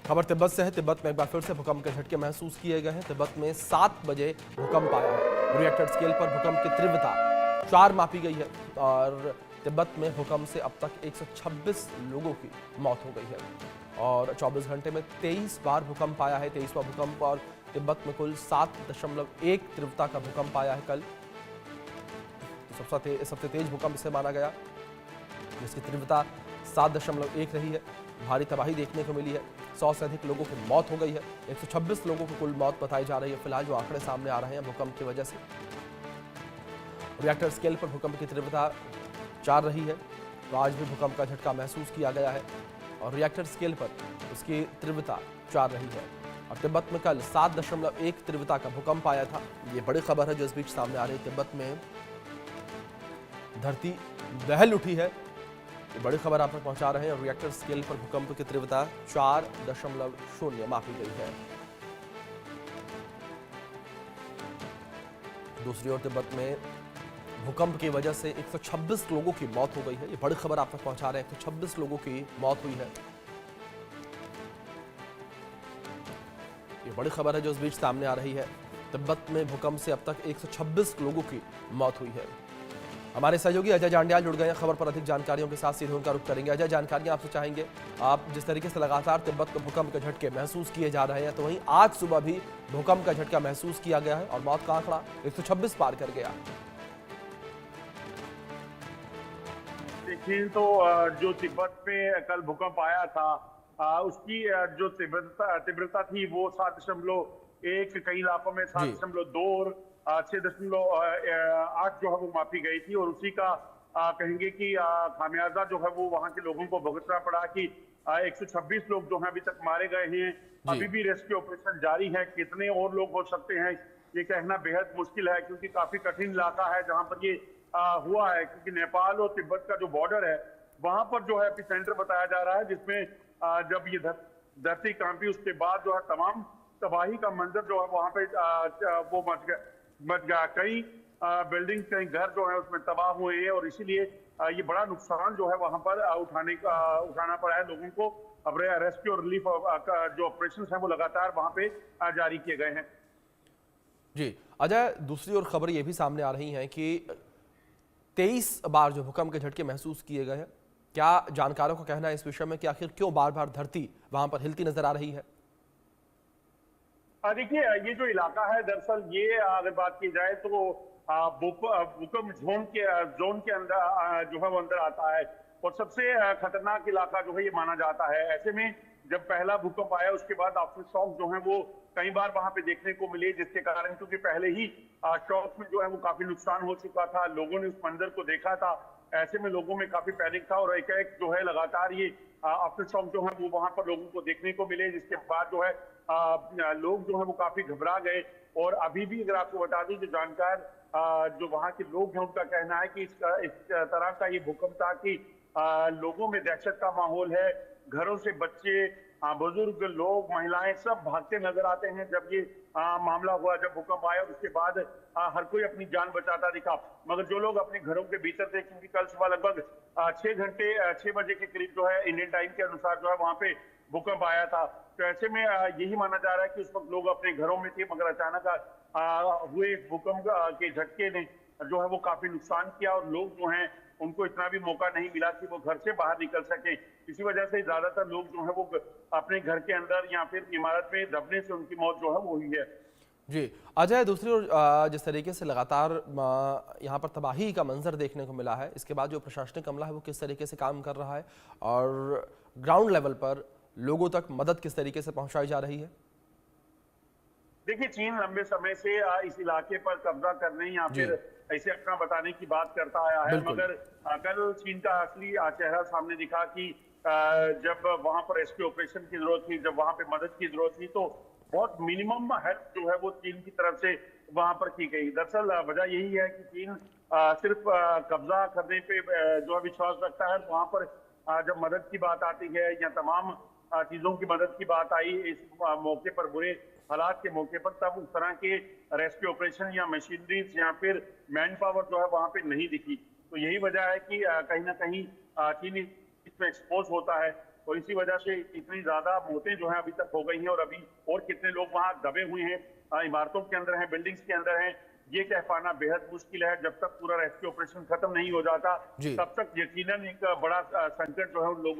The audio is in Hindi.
खबर तिब्बत से है। तिब्बत में एक बार फिर से भूकंप के झटके महसूस किए गए हैं। तिब्बत में 7 बजे भूकंप आया है। रिएक्टर स्केल पर भूकंप की तीव्रता 4 मापी गई है और तिब्बत में भूकंप से अब तक 126 लोगों की मौत हो गई है और 24 घंटे में 23 बार भूकंप आया है। 23वां भूकंप और तिब्बत में कुल 7.1 तीव्रता का भूकंप आया है कल। सबसे तेज भूकंप इसे माना गया, जिसकी तीव्रता 7.1 रही है। भारी तबाही देखने को मिली है। 100 से अधिक लोगों की मौत हो गई है। 126 लोगों की कुल मौत बताई जा रही है फिलहाल, जो आंकड़े सामने आ रहे हैं भूकंप की वजह से। रिएक्टर स्केल पर भूकंप की तीव्रता 4 रही है, तो आज भी भूकंप का झटका महसूस किया गया है और रिएक्टर स्केल पर उसकी तीव्रता 4 रही है। और तिब्बत में कल 7.1 तीव्रता का भूकंप आया था। ये बड़ी खबर है जो इस बीच सामने आ रही है। तिब्बत में धरती दहल उठी है, ये बड़ी खबर आप तक पहुंचा रहे हैं। रिएक्टर स्केल पर भूकंप की तीव्रता 4.0 मापी गई है। दूसरी ओर तिब्बत में भूकंप की वजह से 126 लोगों की मौत हो गई है। ये बड़ी खबर आप तक पहुंचा रहे हैं। 126 लोगों की मौत हुई है। ये बड़ी खबर है जो इस बीच सामने आ रही है। तिब्बत में भूकंप से अब तक 126 लोगों की मौत हुई है। हमारे सहयोगी अजय जांड्याल जुड़ गए हैं खबर पर अधिक जानकारियों के साथ। सीधे उनका रुख करेंगे। अजय, जानकारियां आपसे चाहेंगे। आप जिस तरीके से लगातार तिब्बत में भूकंप के झटके महसूस किए जा रहे हैं, तो वहीं आज सुबह भी भूकंप का झटका महसूस किया गया है और मौत का आंकड़ा 126 पार कर गया। देखिए तो जो तिब्बत में कल भूकंप आया था, उसकी जो तीव्रता थी वो 7.1, कई इलाकों में जी 7.2 और 6.8 जो है वो मापी गई थी। और उसी का कहेंगे कि खामियाजा जो है वो वहां के लोगों को भुगतना पड़ा कि 126 लोग जो है अभी तक मारे गए हैं। जी अभी भी रेस्क्यू ऑपरेशन जारी है। कितने और लोग हो सकते हैं ये कहना बेहद मुश्किल है, क्योंकि काफी कठिन इलाका है जहां पर ये हुआ है। क्योंकि नेपाल और तिब्बत का जो बॉर्डर है वहां पर जो है एपिसेंटर बताया जा रहा है, जिसमें जब ये धरती कांपी उसके बाद जो है तमाम तबाही का मंजर जो है वहां पे वो मच गया। कई बिल्डिंग, कई घर जो है उसमें तबाह हुए हैं और इसीलिए ये बड़ा नुकसान जो है वहां पर उठाना पड़ा है लोगों को। अब रेस्क्यू और रिलीफ जो ऑपरेशन है वो लगातार वहां पे जारी किए गए हैं। जी अजय, दूसरी ओर खबर ये भी सामने आ रही है कि 23 बार जो भूकंप के झटके महसूस किए गए हैं। क्या जानकारों का कहना है इस विषय में कि आखिर क्यों बार बार धरती वहां पर हिलती नजर आ रही है? देखिए ये जो इलाका है, दरअसल ये अगर बात की जाए तो भूकंप जोन के अंदर जो है वो अंदर आता है और सबसे खतरनाक इलाका जो है ये माना जाता है। ऐसे में जब पहला भूकंप आया उसके बाद आफ्टर शॉक जो है वो कई बार वहां पे देखने को मिले, जिसके कारण क्योंकि पहले ही शॉक में जो है वो काफी नुकसान हो चुका था, लोगों ने उस मंजर को देखा था। ऐसे में लोगों में काफी पैनिक था और एक जो है लगातार ये आफ्टर शॉक जो है वो वहां पर लोगों को देखने को मिले, जिसके बाद जो है लोग जो है वो काफी घबरा गए। और अभी भी अगर आपको बता दें, जो जानकार जो वहां के लोग हैं उनका कहना है कि इस तरह का ये भूकंप था कि लोगों में दहशत का माहौल है। घरों से बच्चे, बुजुर्ग लोग, महिलाएं सब भागते नजर आते हैं। जब ये मामला हुआ, जब भूकंप आया उसके बाद हर कोई अपनी जान बचाता दिखा, मगर जो लोग अपने घरों के भीतर थे, क्योंकि कल सुबह लगभग 6 बजे के करीब जो है इंडियन टाइम के अनुसार जो है वहां पे भूकंप आया था। तो ऐसे में यही माना जा रहा है कि उस वक्त लोग अपने घरों में थे, मगर अचानक हुए भूकंप के झटके ने जो है वो काफी नुकसान किया और लोग जो हैं उनको इतना भी मौका नहीं मिला कि वो घर से बाहर निकल सके। इसी वजह से ज्यादातर लोग जो है वो अपने घर के अंदर या फिर इमारत में दबने से उनकी मौत जो है वो हुई है। जी अजय, दूसरी ओर जिस तरीके से लगातार यहाँ पर तबाही का मंजर देखने को मिला है, इसके बाद जो प्रशासनिक अमला है वो किस तरीके से काम कर रहा है और ग्राउंड लेवल पर लोगों तक मदद किस तरीके से पहुंचाई जा रही है? देखिए, चीन लंबे समय से इस इलाके पर कब्जा करने या जी फिर ऐसे अपना बताने की बात करता आया है, बिल्कुल। मगर कल चीन का असली चेहरा सामने दिखा कि जब वहां पर रेस्क्यू ऑपरेशन की जरूरत थी, जब वहां पे मदद की जरूरत थी, तो बहुत मिनिमम हेल्प जो है वो चीन की तरफ से वहां पर की गई। दरअसल वजह यही है कि चीन सिर्फ कब्जा करने पे जो है विश्वास रखता है। वहां पर जब मदद की बात आती है या तमाम चीजों की मदद की बात आई इस मौके पर, बुरे हालात के मौके पर, तब उस तरह के रेस्क्यू ऑपरेशन या मशीनरीज या फिर मैन पावर जो है वहां पे नहीं दिखी। तो यही वजह है कि कहीं ना कहीं चीन इसमें एक्सपोज होता है। और इसी वजह से इतनी ज्यादा मौतें जो है अभी तक हो गई हैं, और अभी और कितने लोग वहां दबे हुए हैं, इमारतों के अंदर हैं, बिल्डिंग्स के अंदर हैं, ये कह पाना बेहद मुश्किल है। जब तक पूरा रेस्क्यू ऑपरेशन खत्म नहीं हो जाता, जी। तब तक यकीनन एक बड़ा संकट जो है उन लोगों